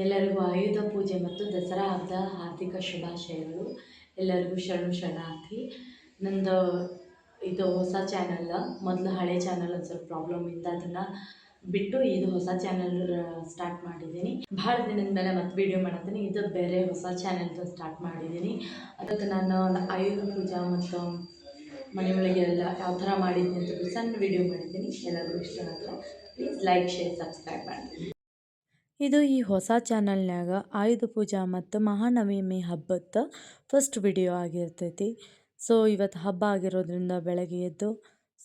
ಎಲ್ಲರಿಗೂ ಆಯುಧ ಪೂಜೆ ಮತ್ತು ದಸರಾ ಹಬ್ಬದ ಹಾರ್ದಿಕ ಶುಭಾಶಯಗಳು. ಎಲ್ಲರಿಗೂ ಶರಣಾರ್ಥಿ. ನಂದು ಇದು ಹೊಸ ಚಾನಲ್, ಮೊದಲು ಹಳೆ ಚಾನಲ್ ಒಂದು ಸ್ವಲ್ಪ ಪ್ರಾಬ್ಲಮ್ ಇತ್ತು, ಅದನ್ನು ಬಿಟ್ಟು ಇದು ಹೊಸ ಚಾನಲ್ ಸ್ಟಾರ್ಟ್ ಮಾಡಿದ್ದೀನಿ. ಭಾಳ ದಿನದ ಮೇಲೆ ಮತ್ತೆ ವೀಡಿಯೋ ಮಾಡತ್ತೀನಿ. ಇದು ಬೇರೆ ಹೊಸ ಚಾನಲ್ದು ಸ್ಟಾರ್ಟ್ ಮಾಡಿದ್ದೀನಿ. ಅದಕ್ಕೆ ನಾನು ಆಯುಧ ಪೂಜೆ ಮತ್ತು ಮನೆಯೊಳಗೆ ಎಲ್ಲ ಯಾವ ಥರ ಮಾಡಿದ್ದೀನಿ ಅಂತ ಸಣ್ಣ ವೀಡಿಯೋ ಮಾಡಿದ್ದೀನಿ. ಎಲ್ಲರಿಗೂ ಇಷ್ಟ ಆದರೆ ಪ್ಲೀಸ್ ಲೈಕ್, ಶೇರ್, ಸಬ್ಸ್ಕ್ರೈಬ್ ಮಾಡಿದ್ದೀನಿ. ಇದು ಈ ಹೊಸ ಚಾನಲ್ನಾಗ ಆಯುಧ ಪೂಜಾ ಮತ್ತು ಮಹಾನವಮಿ ಹಬ್ಬದ ಫಸ್ಟ್ ವಿಡಿಯೋ ಆಗಿರ್ತೈತಿ. ಸೊ ಇವತ್ತು ಹಬ್ಬ ಆಗಿರೋದ್ರಿಂದ ಬೆಳಗ್ಗೆ ಎದ್ದು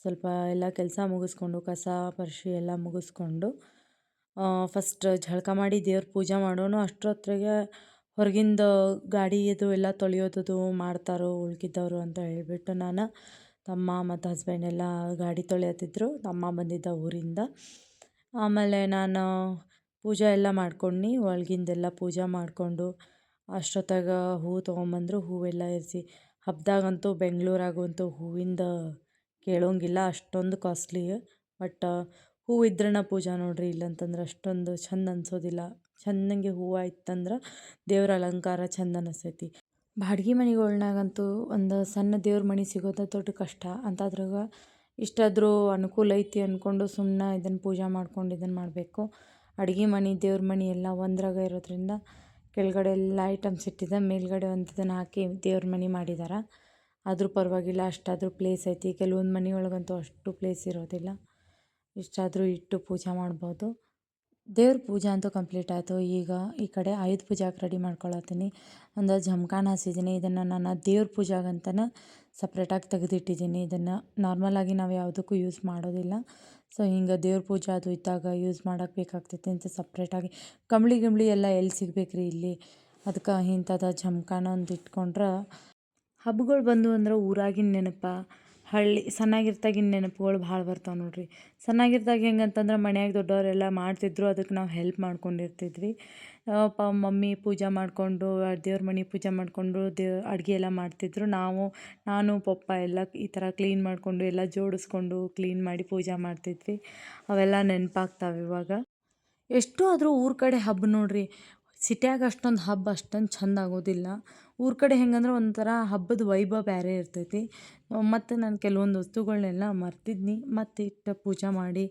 ಸ್ವಲ್ಪ ಎಲ್ಲ ಕೆಲಸ ಮುಗಿಸ್ಕೊಂಡು ಕಸ ಪರಿಶಿ ಎಲ್ಲ ಮುಗಿಸ್ಕೊಂಡು ಫಸ್ಟ್ ಜಳಕ ಮಾಡಿ ದೇವ್ರ ಪೂಜೆ ಮಾಡೋನು. ಅಷ್ಟೊತ್ತಿಗೆ ಹೊರಗಿಂದ ಗಾಡಿ ಇದು ಎಲ್ಲ ತೊಳೆಯೋದು ಮಾಡ್ತಾರೋ ಉಳ್ಕಿದ್ದವರು ಅಂತ ಹೇಳಿಬಿಟ್ಟು ನಾನು ತಮ್ಮ ಮತ್ತು ಹಸ್ಬೆಂಡ್ ಎಲ್ಲ ಗಾಡಿ ತೊಳೆಯತ್ತಿದ್ರು. ತಮ್ಮ ಬಂದಿದ್ದ ಊರಿಂದ. ಆಮೇಲೆ ನಾನು ಪೂಜೆ ಎಲ್ಲ ಮಾಡ್ಕೊಂಡು ಒಳಗಿಂದೆಲ್ಲ ಪೂಜೆ ಮಾಡಿಕೊಂಡು ಅಷ್ಟೊತ್ತಾಗ ಹೂವು ತೊಗೊಂಬಂದರು. ಹೂವೆಲ್ಲ ಇರಿಸಿ ಹಬ್ಬದಾಗಂತೂ ಬೆಂಗಳೂರಾಗಂತೂ ಹೂವಿಂದ ಕೇಳೋಂಗಿಲ್ಲ, ಅಷ್ಟೊಂದು ಕಾಸ್ಟ್ಲಿ. ಬಟ್ ಹೂವು ಇದ್ರನ ಪೂಜೆ ನೋಡ್ರಿ, ಇಲ್ಲಂತಂದ್ರೆ ಅಷ್ಟೊಂದು ಚಂದ ಅನ್ಸೋದಿಲ್ಲ. ಚೆನ್ನಾಗಿ ಹೂವು ಇತ್ತಂದ್ರೆ ದೇವ್ರ ಅಲಂಕಾರ ಚಂದ ಅನಿಸ್ತೈತಿ. ಬಾಡಿಗೆ ಮನೆಗಳ್ನಾಗಂತೂ ಒಂದು ಸಣ್ಣ ದೇವ್ರ ಮನೆ ಸಿಗೋದು ದೊಡ್ಡ ಕಷ್ಟ. ಅಂಥದ್ರಾಗ ಇಷ್ಟಾದರೂ ಅನುಕೂಲ ಐತಿ ಅಂದ್ಕೊಂಡು ಸುಮ್ಮನೆ ಇದನ್ನು ಪೂಜೆ ಮಾಡ್ಕೊಂಡು ಇದನ್ನು ಮಾಡಬೇಕು. ಅಡುಗೆ ಮನೆ ದೇವ್ರ ಮನೆ ಎಲ್ಲ ಒಂದ್ರಾಗ ಇರೋದ್ರಿಂದ ಕೆಳಗಡೆ ಎಲ್ಲ ಐಟಮ್ಸ್ ಇಟ್ಟಿದ್ದೆ, ಮೇಲ್ಗಡೆ ಒಂದು ಇದನ್ನು ಹಾಕಿ ದೇವ್ರ ಮನೆ ಮಾಡಿದ್ದಾರೆ. ಆದರೂ ಪರವಾಗಿಲ್ಲ, ಅಷ್ಟಾದರೂ ಪ್ಲೇಸ್ ಐತಿ. ಕೆಲವೊಂದು ಮನೆಯೊಳಗಂತೂ ಅಷ್ಟು ಪ್ಲೇಸ್ ಇರೋದಿಲ್ಲ. ಇಷ್ಟಾದರೂ ಇಟ್ಟು ಪೂಜೆ ಮಾಡ್ಬೋದು. ದೇವ್ರ ಪೂಜೆ ಅಂತೂ ಕಂಪ್ಲೀಟ್ ಆಯಿತು. ಈಗ ಈ ಕಡೆ ಆಯುಧ ಪೂಜೆಗೆ ರೆಡಿ ಮಾಡ್ಕೊಳತ್ತೀನಿ. ಒಂದು ಜಮಖಾನ ಹಾಸಿದ್ದೀನಿ. ಇದನ್ನು ನಾನು ದೇವ್ರ ಪೂಜೆಗಂತನೇ ಸಪ್ರೇಟಾಗಿ ತೆಗೆದಿಟ್ಟಿದ್ದೀನಿ. ಇದನ್ನು ನಾರ್ಮಲಾಗಿ ನಾವು ಯಾವುದಕ್ಕೂ ಯೂಸ್ ಮಾಡೋದಿಲ್ಲ. ಸೊ ಹಿಂಗೆ ದೇವ್ರ ಪೂಜೆ ಅದು ಇದ್ದಾಗ ಯೂಸ್ ಮಾಡೋಕ್ಕೆ ಬೇಕಾಗ್ತೈತೆ ಅಂತ ಸಪ್ರೇಟಾಗಿ. ಕಂಬಳಿ ಎಲ್ಲ ಎಲ್ಲಿ ಸಿಗ್ಬೇಕ್ರಿ ಇಲ್ಲಿ. ಅದಕ್ಕೆ ಇಂಥದ್ದು ಜಮಖಾನ ಒಂದು ಇಟ್ಕೊಂಡ್ರೆ ಹಬ್ಬಗಳು ಬಂದು ಅಂದ್ರೆ ಊರಾಗಿನ ನೆನಪು, ಸಣ್ಣಾಗಿರ್ತಾಗಿನ ನೆನಪುಗಳು ಭಾಳ ಬರ್ತಾವೆ ನೋಡ್ರಿ. ಸಣ್ಣಾಗಿರ್ದಾಗ ಹೆಂಗಂತಂದ್ರೆ ಮನ್ಯಾಗ ದೊಡ್ಡವರೆಲ್ಲ ಮಾಡ್ತಿದ್ರು, ಅದಕ್ಕೆ ನಾವು ಹೆಲ್ಪ್ ಮಾಡ್ಕೊಂಡಿರ್ತಿದ್ವಿ. ಮಮ್ಮಿ ಪೂಜೆ ಮಾಡಿಕೊಂಡು ದೇವ್ರ ಮನೆ ಪೂಜೆ ಮಾಡಿಕೊಂಡು ಅಡುಗೆ ಎಲ್ಲ ಮಾಡ್ತಿದ್ರು. ನಾನು ಪಪ್ಪ ಎಲ್ಲ ಈ ಥರ ಕ್ಲೀನ್ ಮಾಡಿಕೊಂಡು ಎಲ್ಲ ಜೋಡಿಸ್ಕೊಂಡು ಕ್ಲೀನ್ ಮಾಡಿ ಪೂಜೆ ಮಾಡ್ತಿದ್ವಿ. ಅವೆಲ್ಲ ನೆನಪಾಗ್ತಾವೆ ಇವಾಗ. ಎಷ್ಟು ಆದರೂ ಊರ ಕಡೆ ಹಬ್ಬ ನೋಡ್ರಿ. ಸಿಟಿಯಾಗ ಅಷ್ಟೊಂದು ಹಬ್ಬ ಅಷ್ಟೊಂದು ಚೆಂದ ಆಗೋದಿಲ್ಲ. ಊರ ಕಡೆ ಹೆಂಗಂದ್ರೆ ಒಂಥರ ಹಬ್ಬದ ವೈಭವ ಬೇರೆ ಇರ್ತೈತಿ. ಮತ್ತು ನಾನು ಕೆಲವೊಂದು ವಸ್ತುಗಳನ್ನೆಲ್ಲ ಮರ್ತಿದ್ನಿ. ಮತ್ತು ಇಟ್ಟು ಪೂಜೆ ಮಾಡಿ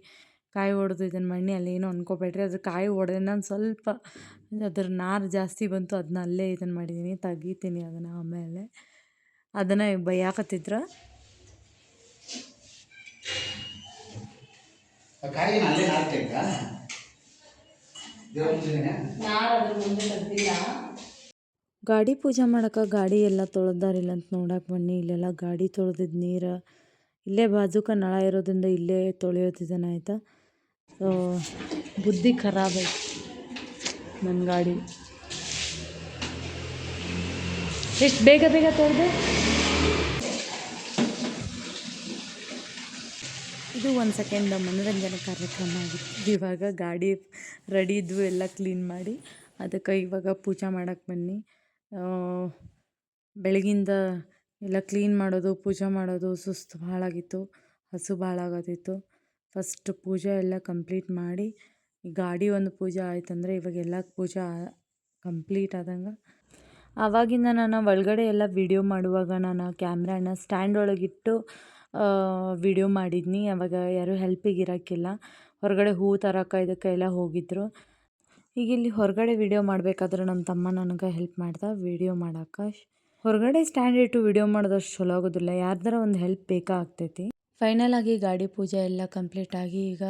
ಕಾಯಿ ಹೊಡೆದು ಇದನ್ನು ಮಾಡಿ ಅಲ್ಲೇನೋ ಅಂದ್ಕೋಬೇಡ್ರಿ. ಅದ್ರ ಕಾಯಿ ಹೊಡೆದು ನಾನು ಸ್ವಲ್ಪ ಅದ್ರ ನಾರು ಜಾಸ್ತಿ ಬಂತು, ಅದನ್ನ ಅಲ್ಲೇ ಇದನ್ನು ಮಾಡಿದ್ದೀನಿ. ತೆಗಿತೀನಿ ಅದನ್ನು ಆಮೇಲೆ. ಅದನ್ನು ಬೈಯಾಕತ್ತಿದ್ರು. ಗಾಡಿ ಪೂಜೆ ಮಾಡೋಕೆ ಗಾಡಿ ಎಲ್ಲ ತೊಳೆದಾರಿಲ್ಲ ಅಂತ ನೋಡಕ್ಕೆ ಬನ್ನಿ. ಇಲ್ಲೆಲ್ಲ ಗಾಡಿ ತೊಳೆದಿದ್ದು ನೀರು ಇಲ್ಲೇ ಬಾಜುಕ ನಳ ಇರೋದ್ರಿಂದ ಇಲ್ಲೇ ತೊಳೆಯೋತಿದ್ದಾನೆ ಆಯಿತಾ. ಸೊ ಬುದ್ಧಿ ಖರಾಬ್ ಐತಿ ನನ್ನ ಗಾಡಿ. ಎಷ್ಟು ಬೇಗ ತೊಳೆದೆ. ಇದು ಒಂದು ಸೆಕೆಂಡ್ ಮನೋರಂಜನೆ ಕಾರ್ಯಕ್ರಮ ಆಗಿತ್ತು. ಇವಾಗ ಗಾಡಿ ರೆಡಿ ಇದ್ವು, ಎಲ್ಲ ಕ್ಲೀನ್ ಮಾಡಿ ಅದಕ್ಕೆ ಇವಾಗ ಪೂಜೆ ಮಾಡೋಕ್ಕೆ ಬನ್ನಿ. ಬೆಳಗಿಂದ ಎಲ್ಲ ಕ್ಲೀನ್ ಮಾಡೋದು ಪೂಜೆ ಮಾಡೋದು ಸುಸ್ತು ಭಾಳಾಗಿತ್ತು, ಹಸು ಭಾಳ ಆಗತ್ತಿತ್ತು. ಫಸ್ಟ್ ಪೂಜೆ ಎಲ್ಲ ಕಂಪ್ಲೀಟ್ ಮಾಡಿ ಗಾಡಿ ಒಂದು ಪೂಜೆ ಆಯ್ತಂದರೆ ಇವಾಗೆಲ್ಲ ಪೂಜೆ ಕಂಪ್ಲೀಟ್ ಆದಂಗೆ. ಆವಾಗಿಂದ ನಾನು ಒಳಗಡೆ ಎಲ್ಲ ವೀಡಿಯೋ ಮಾಡುವಾಗ ನಾನು ಕ್ಯಾಮ್ರಾನ ಸ್ಟ್ಯಾಂಡ್ ಒಳಗಿಟ್ಟು ವಿಡಿಯೋ ಮಾಡಿದ್ನಿ. ಅವಾಗ ಯಾರೂ ಹೆಲ್ಪಿಗೆ ಇರೋಕ್ಕಿಲ್ಲ. ಹೊರಗಡೆ ಹೂವು ತರೋಕೆ ಇದಕ್ಕೆ ಎಲ್ಲ ಹೋಗಿದ್ದರು. ಈಗ ಇಲ್ಲಿ ಹೊರಗಡೆ ವೀಡಿಯೋ ಮಾಡಬೇಕಾದ್ರೆ ನಮ್ಮ ತಮ್ಮ ನನಗೆ ಹೆಲ್ಪ್ ಮಾಡ್ದೆ ವೀಡಿಯೋ ಮಾಡೋಕೆ. ಹೊರಗಡೆ ಸ್ಟ್ಯಾಂಡ್ ಇಟ್ಟು ವೀಡಿಯೋ ಮಾಡೋದಷ್ಟು ಚಲೋ ಆಗೋದಿಲ್ಲ, ಯಾರ್ದಾರ ಒಂದು ಹೆಲ್ಪ್ ಬೇಕಾಗ್ತೈತಿ. ಫೈನಲ್ ಆಗಿ ಗಾಡಿ ಪೂಜೆ ಎಲ್ಲ ಕಂಪ್ಲೀಟ್ ಆಗಿ ಈಗ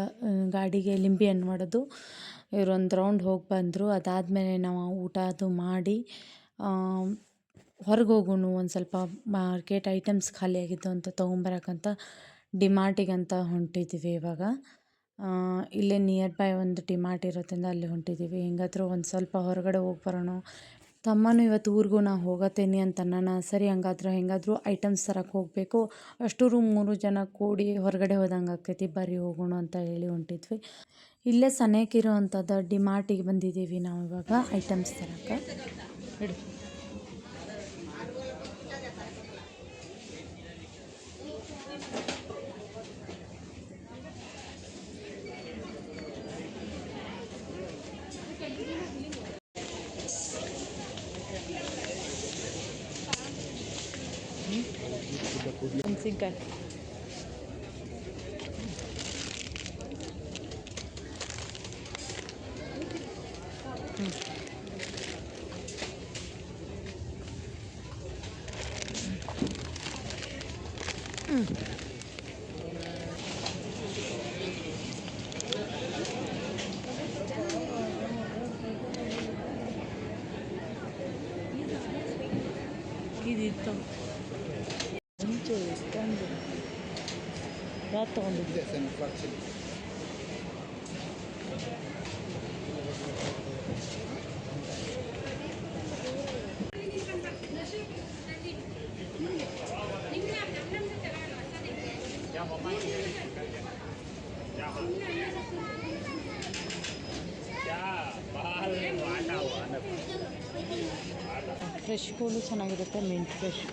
ಗಾಡಿಗೆ ಲಿಂಬೆ ಹಣ್ಣು ಮಾಡೋದು. ಇವರು ಒಂದು ರೌಂಡ್ ಹೋಗಿ ಬಂದರು. ಅದಾದಮೇಲೆ ನಾವು ಊಟ ಅದು ಮಾಡಿ ಹೊರಗೆ ಹೋಗೋಣ, ಒಂದು ಸ್ವಲ್ಪ ಮಾರ್ಕೆಟ್ ಐಟಮ್ಸ್ ಖಾಲಿ ಆಗಿದ್ದು ಅಂತ ತೊಗೊಂಬರಕ್ಕಂತ ಡಿಮಾರ್ಟಿಗಂತ ಹೊಂಟಿದ್ದೀವಿ ಇವಾಗ. ಇಲ್ಲೇ ನಿಯರ್ ಬೈ ಒಂದು ಡಿಮಾರ್ಟ್ ಇರೋದ್ರಿಂದ ಅಲ್ಲಿ ಹೊಂಟಿದ್ದೀವಿ. ಹೆಂಗಾದರೂ ಒಂದು ಸ್ವಲ್ಪ ಹೊರಗಡೆ ಹೋಗಿ ಬರೋಣ. ತಮ್ಮನೂ ಇವತ್ತು ಊರಿಗೂ ನಾ ಹೋಗತ್ತೇನೆ ಅಂತ ನಾನು. ಸರಿ ಹೆಂಗಾದರೂ ಐಟಮ್ಸ್ ತರಕ್ಕೆ ಹೋಗಬೇಕು. ಅಷ್ಟೂರು 3 ಜನ ಕೂಡಿ ಹೊರಗಡೆ ಹೋದಂಗೆ ಆಕೈತಿ, ಬರ್ರಿ ಹೋಗೋಣ ಅಂತ ಹೇಳಿ ಹೊಂಟಿದ್ವಿ. ಇಲ್ಲೇ ಸನೇಕಿರೋ ಅಂಥದ್ದು ಡಿಮಾರ್ಟಿಗೆ ಬಂದಿದ್ದೀವಿ ನಾವು ಇವಾಗ ಐಟಮ್ಸ್ ತರಕ್ಕೆ. ಮೆಣಸಿನ್ಕಾಯಿ ಇದಿತ್ತು ಮುಂಚೆ ಎಷ್ಟೊಂದು ಯಾವ್ದು ತೊಗೊಂಡಿದ್ದೆ ಫ್ರೆಶ್ ಕೂಲು ಚೆನ್ನಾಗಿರುತ್ತೆ ಮಿಂಟ್ ಫ್ರೆಶ್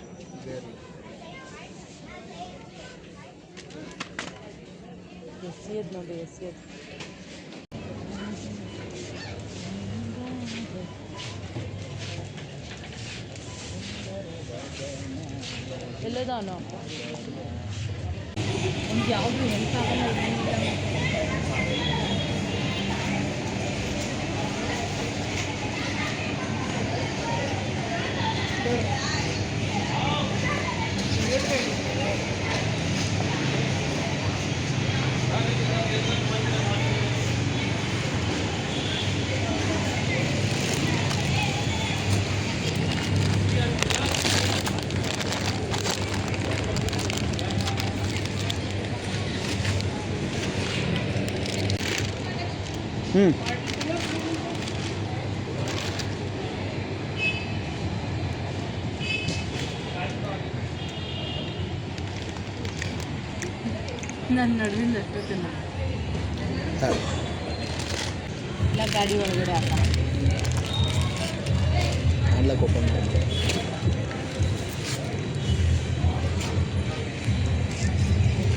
ಎಸಿಯದು ನೋಡಿ ಎಸಿಯದು ಎಲ್ಲದಾನು ನಮ್ಗೆ ಯಾವುದು ಹೆಲ್ಪ್ ಆಗಲ್ಲ ನನ್ನ ನಡುವಿಂದ ಎಷ್ಟೊತ್ತಿನ ಇಲ್ಲ ಗಾಡಿ ಒಳಗಡೆ ಹಾಕೋಣ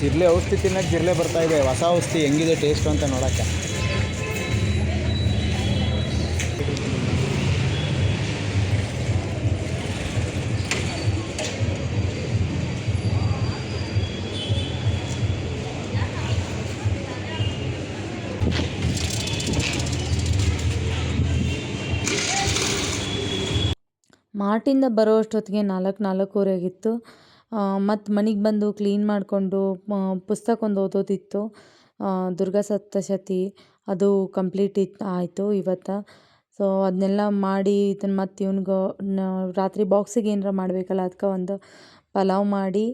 ಜಿರ್ಲೆ ಔಷಧಿ ತಿನ್ನಕ್ಕೆ ಜಿರ್ಲೆ ಬರ್ತಾ ಇದೆ. ಹೊಸ ಔಷಧಿ ಹೆಂಗಿದೆ ಟೇಸ್ಟು ಅಂತ ನೋಡೋಕ್ಕೆ. ಮಾರ್ಟಿಂದ ಬರೋ ಅಷ್ಟೊತ್ತಿಗೆ 4:00-4:15 ಆಗಿತ್ತು. ಮತ್ತು ಮನೆಗೆ ಬಂದು ಕ್ಲೀನ್ ಮಾಡಿಕೊಂಡು ಪುಸ್ತಕ ಒಂದು ಓದೋದಿತ್ತು. ದುರ್ಗಾ ಸಪ್ತಶತಿ ಅದು ಕಂಪ್ಲೀಟ್ ಆಯಿತು ಇವತ್ತು. ಸೊ ಅದನ್ನೆಲ್ಲ ಮಾಡಿ ಇದನ್ನು ಮತ್ತು ಇವ್ನಿಗೆ ರಾತ್ರಿ ಬಾಕ್ಸಿಗೆ ಏನಾರ ಮಾಡಬೇಕಲ್ಲ, ಅದಕ್ಕೆ ಒಂದು ಪಲಾವ್ ಮಾಡಿ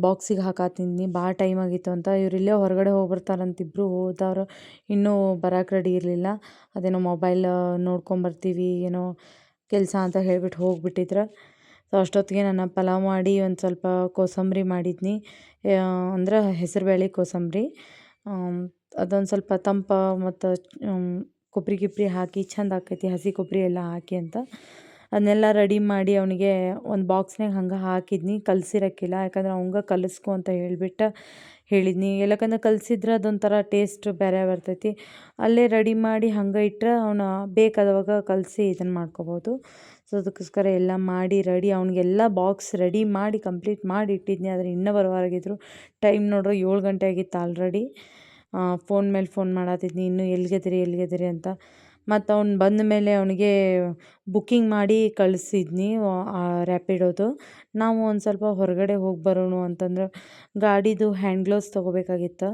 ಬಾಕ್ಸಿಗೆ ಹಾಕತ್ತಿದ್ನಿ. ಭಾಳ ಟೈಮ್ ಆಗಿತ್ತು ಅಂತ ಇವರಿಲ್ಲೇ ಹೊರಗಡೆ ಹೋಗ್ಬರ್ತಾರಂತಿಬ್ರು. ಹೋದವ್ರು ಇನ್ನೂ ಬರೋಕೆ ರೆಡಿ ಇರಲಿಲ್ಲ. ಅದೇನೋ ಮೊಬೈಲ್ ನೋಡ್ಕೊಂಬರ್ತೀವಿ ಏನೋ ಕೆಲಸ ಅಂತ ಹೇಳಿಬಿಟ್ಟು ಹೋಗಿಬಿಟ್ಟಿದ್ರು. ಸೊ ಅಷ್ಟೊತ್ತಿಗೆ ನಾನು ಪಲಾವ್ ಮಾಡಿ ಒಂದು ಸ್ವಲ್ಪ ಕೋಸಂಬರಿ ಮಾಡಿದ್ನಿ. ಅಂದ್ರೆ ಹೆಸರುಬೇಳೆ ಕೋಸಂಬರಿ. ಅದೊಂದು ಸ್ವಲ್ಪ ತಂಪ ಮತ್ತು ಕೊಬ್ಬರಿ ಗಿಬ್ರಿ ಹಾಕಿ ಚೆಂದ ಆಕೈತಿ, ಹಸಿ ಕೊಬ್ಬರಿ ಎಲ್ಲ ಹಾಕಿ ಅಂತ ಅದನ್ನೆಲ್ಲ ರೆಡಿ ಮಾಡಿ ಅವನಿಗೆ ಒಂದು ಬಾಕ್ಸ್ನಾಗ ಹಂಗೆ ಹಾಕಿದ್ನಿ. ಕಲಸಿರಕ್ಕಿಲ್ಲ, ಯಾಕಂದ್ರೆ ಅವಂಗೆ ಕಲಿಸ್ಕೊ ಅಂತ ಹೇಳಿಬಿಟ್ಟು ಹೇಳಿದ್ನಿ. ಎಲ್ಲಕ್ಕಂದ್ರೆ ಕಲಸಿದ್ರೆ ಅದೊಂಥರ ಟೇಸ್ಟ್ ಬೇರೆ ಬರ್ತೈತಿ. ಅಲ್ಲೇ ರೆಡಿ ಮಾಡಿ ಹಂಗೆ ಇಟ್ಟರೆ ಅವನು ಬೇಕಾದವಾಗ ಕಲಸಿ ಇದನ್ನು ಮಾಡ್ಕೋಬೋದು. ಸೊ ಅದಕ್ಕೋಸ್ಕರ ಎಲ್ಲ ಮಾಡಿ ರೆಡಿ ಅವನಿಗೆಲ್ಲ ಬಾಕ್ಸ್ ರೆಡಿ ಮಾಡಿ ಕಂಪ್ಲೀಟ್ ಮಾಡಿ ಇಟ್ಟಿದ್ನಿ. ಆದರೆ ಇನ್ನೂ ಬರೋವರೆಗಿದ್ರು. ಟೈಮ್ ನೋಡ್ರೆ 7 ಗಂಟೆ ಆಗಿತ್ತು ಆಲ್ರೆಡಿ. ಫೋನ್ ಮೇಲೆ ಫೋನ್ ಮಾಡತ್ತಿದ್ನಿ, ಇನ್ನೂ ಎಲ್ಲಿಗೆದಿರಿ ಅಂತ. ಮತ್ತು ಅವ್ನು ಬಂದ ಮೇಲೆ ಅವನಿಗೆ ಬುಕ್ಕಿಂಗ್ ಮಾಡಿ ಕಳಿಸಿದ್ನಿ ರ್ಯಾಪಿಡೋದು. ನಾವು ಒಂದು ಸ್ವಲ್ಪ ಹೊರಗಡೆ ಹೋಗಿ ಬರೋಣ ಅಂತಂದ್ರೆ ಗಾಡಿದು ಹ್ಯಾಂಡ್ ಗ್ಲೌಸ್ ತೊಗೋಬೇಕಾಗಿತ್ತು.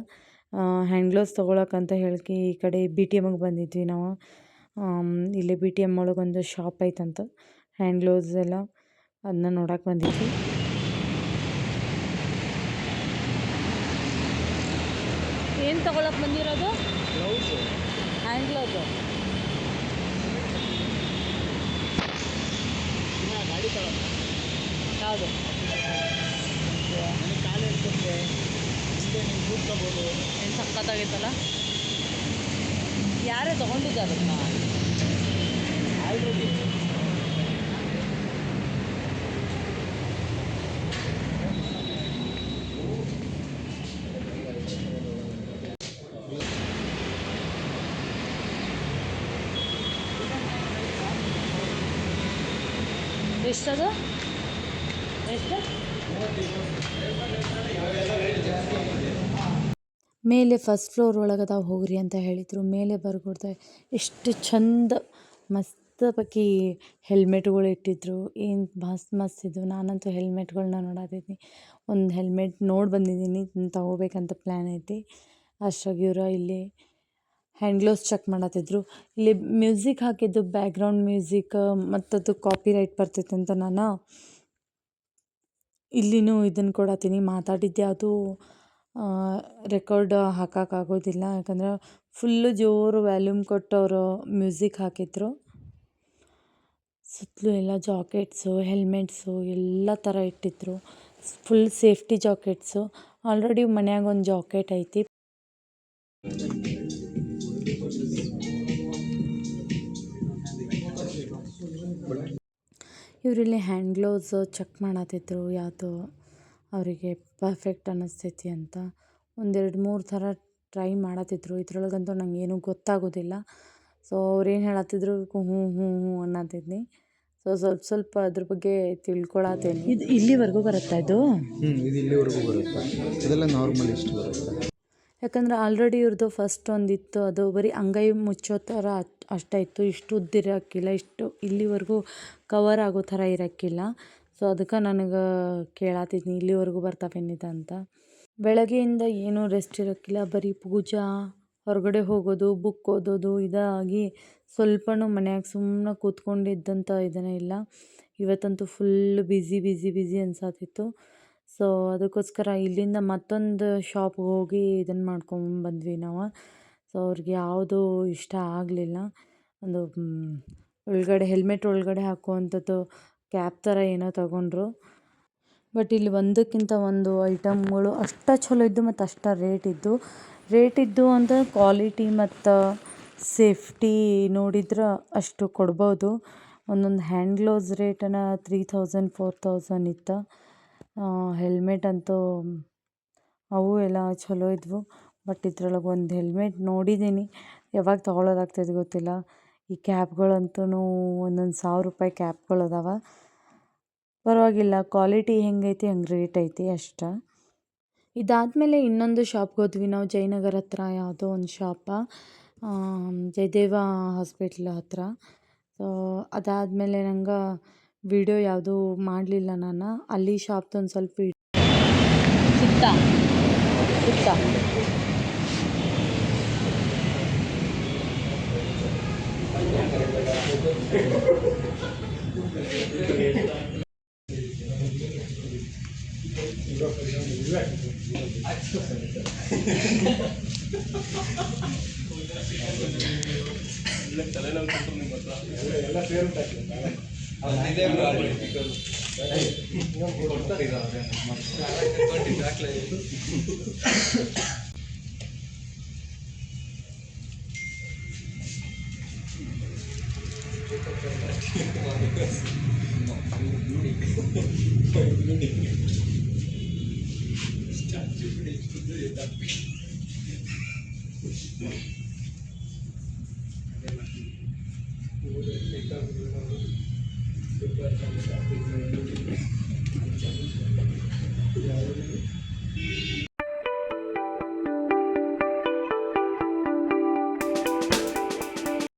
ಹ್ಯಾಂಡ್ ಗ್ಲೌಸ್ ತೊಗೊಳಕ್ಕಂತ ಹೇಳಿ ಈ ಕಡೆ BTMಗೆ ಬಂದಿದ್ವಿ ನಾವು. ಇಲ್ಲಿ BTM ಒಳಗೊಂದು ಶಾಪ್ ಐತಂತ ಹ್ಯಾಂಡ್ ಗ್ಲೌಸ್ ಎಲ್ಲ, ಅದನ್ನ ನೋಡಕ್ಕೆ ಬಂದಿದ್ವಿ. ಏನು ತೊಗೊಳಕ್ಕೆ ಬಂದಿರೋದು? Gloves, hand gloves. ಗಾಡಿ ತಗೊಳ್ಳೋಣ. ಯಾವುದು? ಕಾಲು ಇರ್ತದೆ, ಹಿಂದೆ ನೀವು ಕೂತ್ಕೋಬೋದು. ಏನು ಸಖತ್ತಾಗೈತಲ್ಲ. ಯಾರೇ ತೊಗೊಂಡಿದ್ದಾರೆ ಅದನ್ನ ಆಲ್ರೆಡಿ? ಎಷ್ಟದು? ಎಷ್ಟು? ಮೇಲೆ ಫಸ್ಟ್ ಫ್ಲೋರ್ ಒಳಗದ ಹೋಗ್ರಿ ಅಂತ ಹೇಳಿದರು. ಮೇಲೆ ಬರ್ಕೊಡ್ದೆ ಎಷ್ಟು ಚಂದ ಮಸ್ತ್ ಪಕ್ಕಿ ಹೆಲ್ಮೆಟ್ಗಳು ಇಟ್ಟಿದ್ರು. ಏನು ಮಸ್ತ್ ಇದ್ವು. ನಾನಂತೂ ಹೆಲ್ಮೆಟ್ಗಳನ್ನ ನೋಡತ್ತಿದ್ನಿ. ಒಂದು ಹೆಲ್ಮೆಟ್ ನೋಡಿ ಬಂದಿದ್ದೀನಿ, ತಗೋಬೇಕಂತ ಪ್ಲ್ಯಾನ್ ಐತಿ. ಅಷ್ಟ್ರಾಗ ಇವ್ರು ಇಲ್ಲಿ ಹ್ಯಾಂಡ್ ಗ್ಲೌಸ್ ಚೆಕ್ ಮಾಡತ್ತಿದ್ರು. ಇಲ್ಲಿ ಮ್ಯೂಸಿಕ್ ಹಾಕಿದ್ದು, ಬ್ಯಾಕ್ಗ್ರೌಂಡ್ ಮ್ಯೂಸಿಕ್ ಮತ್ತು ಅದು ಕಾಪಿ ರೈಟ್ ಬರ್ತೈತೆ ಅಂತ ನಾನು ಇಲ್ಲಿನೂ ಇದನ್ನು ಕೊಡತ್ತೀನಿ. ಮಾತಾಡಿದ್ದೆ ಅದು ರೆಕಾರ್ಡ್ ಹಾಕೋಕ್ಕಾಗೋದಿಲ್ಲ, ಯಾಕಂದ್ರೆ ಫುಲ್ಲು ಜೋರು ವ್ಯಾಲ್ಯೂಮ್ ಕೊಟ್ಟು ಅವರು ಮ್ಯೂಸಿಕ್ ಹಾಕಿದ್ರು. ಸುತ್ತಲೂ ಎಲ್ಲ ಜಾಕೆಟ್ಸು, ಹೆಲ್ಮೆಟ್ಸು ಎಲ್ಲ ಥರ ಇಟ್ಟಿದ್ರು. Full safety jackets. ಆಲ್ರೆಡಿ ಮನ್ಯಾಗ ಒಂದು ಜಾಕೆಟ್ ಐತಿ. ಇವರಿಲ್ಲಿ ಹ್ಯಾಂಡ್ ಗ್ಲೌಸ್ ಚೆಕ್ ಮಾಡತ್ತಿದ್ರು, ಯಾವುದು ಅವರಿಗೆ ಪರ್ಫೆಕ್ಟ್ ಅನ್ನಿಸ್ತೈತಿ ಅಂತ. 1-2-3 ಥರ ಟ್ರೈ ಮಾಡತ್ತಿದ್ರು. ಇದ್ರೊಳಗಂತೂ ನಂಗೆ ಏನೂ ಗೊತ್ತಾಗೋದಿಲ್ಲ. ಸೊ ಅವ್ರೇನು ಹೇಳತ್ತಿದ್ರು ಹ್ಞೂ ಹ್ಞೂ ಹ್ಞೂ ಅನ್ನತ್ತಿದ್ನಿ. ಸೊ ಸ್ವಲ್ಪ ಅದ್ರ ಬಗ್ಗೆ ತಿಳ್ಕೊಳತ್ತೇನೆ. ಇದು ಇಲ್ಲಿವರೆಗೂ ಬರುತ್ತಾ ಇದು? ಇದು ಇಲ್ಲಿವರೆಗೂ ಬರುತ್ತೆ. ಇದೆಲ್ಲ ನಾರ್ಮಲ್ ಇಷ್ಟು ಬರುತ್ತೆ. ಯಾಕಂದ್ರೆ ಆಲ್ರೆಡಿ ಇವ್ರದ್ದು ಫಸ್ಟ್ ಒಂದಿತ್ತು, ಅದು ಬರೀ ಅಂಗೈ ಮುಚ್ಚೋ ಥರ ಅಷ್ಟೇ ಇತ್ತು. ಇಷ್ಟು ಉದ್ದಿರೋಕ್ಕಿಲ್ಲ, ಇಷ್ಟು ಇಲ್ಲಿವರೆಗೂ ಕವರ್ ಆಗೋ ಥರ ಇರೋಕ್ಕಿಲ್ಲ. ಸೊ ಅದಕ್ಕೆ ನನಗೆ ಕೇಳತ್ತಿದ್ನಿ ಇಲ್ಲಿವರೆಗೂ ಬರ್ತಾವೇನಿದೆ ಅಂತ. ಬೆಳಗ್ಗೆಯಿಂದ ಏನೂ ರೆಸ್ಟ್ ಇರೋಕ್ಕಿಲ್ಲ, ಬರೀ ಪೂಜಾ, ಹೊರಗಡೆ ಹೋಗೋದು, ಬುಕ್ ಓದೋದು ಇದಾಗಿ ಸ್ವಲ್ಪನೂ ಮನ್ಯಾಗ ಸುಮ್ಮನೆ ಕೂತ್ಕೊಂಡಿದ್ದಂಥ ಇದನ್ನೇ ಇಲ್ಲ. ಇವತ್ತಂತೂ ಫುಲ್ ಬ್ಯುಸಿ ಅನ್ಸತ್ತಿತ್ತು. ಸೊ ಅದಕ್ಕೋಸ್ಕರ ಇಲ್ಲಿಂದ ಮತ್ತೊಂದು ಶಾಪ್ಗೆ ಹೋಗಿ ಇದನ್ನು ಮಾಡ್ಕೊಂಬಂದ್ವಿ ನಾವು. ಸೊ ಅವ್ರಿಗೆ ಯಾವುದೂ ಇಷ್ಟ ಆಗಲಿಲ್ಲ. ಒಂದು ಒಳಗಡೆ ಹೆಲ್ಮೆಟ್ ಒಳಗಡೆ ಹಾಕುವಂಥದ್ದು ಕ್ಯಾಪ್ ಥರ ಏನೋ ತಗೊಂಡ್ರು. ಬಟ್ ಇಲ್ಲಿ ಒಂದಕ್ಕಿಂತ ಒಂದು ಐಟಮ್ಗಳು ಅಷ್ಟು ಚಲೋ ಇದ್ದು ಮತ್ತು ಅಷ್ಟು ರೇಟ್ ಇದ್ದು ಅಂತ ಕ್ವಾಲಿಟಿ ಮತ್ತು ಸೇಫ್ಟಿ ನೋಡಿದ್ರೆ ಅಷ್ಟು ಕೊಡ್ಬೋದು. ಒಂದೊಂದು ಹ್ಯಾಂಡ್ ಗ್ಲೌಸ್ ರೇಟನ 3000-4000 ಇತ್ತು. ಹೆಲ್ಮೆಟ್ ಅಂತೂ ಅವು ಎಲ್ಲ ಚಲೋ ಇದ್ವು. ಬಟ್ ಇದ್ರೊಳಗೆ ಒಂದು ಹೆಲ್ಮೆಟ್ ನೋಡಿದ್ದೀನಿ, ಯಾವಾಗ ತೊಗೊಳೋದಾಗ್ತದೆ ಗೊತ್ತಿಲ್ಲ. ಈ ಕ್ಯಾಪ್ಗಳಂತೂ ಒಂದೊಂದು ₹1000 ಕ್ಯಾಪ್ಗಳು ಅದಾವೆ. ಪರವಾಗಿಲ್ಲ, ಕ್ವಾಲಿಟಿ ಹೆಂಗೈತಿ ಹಂಗೆ ರೇಟ್ ಐತಿ ಅಷ್ಟೆ. ಇದಾದಮೇಲೆ ಇನ್ನೊಂದು ಶಾಪ್ಗೆ ಹೋದ್ವಿ ನಾವು, ಜಯನಗರ ಹತ್ರ ಯಾವುದೋ ಒಂದು ಶಾಪ, ಜಯದೇವ ಹಾಸ್ಪಿಟ್ಲ್ ಹತ್ರ. ಸೊ ಅದಾದಮೇಲೆ ನಂಗೆ ವಿಡಿಯೋ ಯಾವುದೂ ಮಾಡಲಿಲ್ಲ ನಾನು. ಅಲ್ಲಿ ಶಾಪ್ದು ಒಂದು ಸ್ವಲ್ಪ ಸಿಗ್ತಾ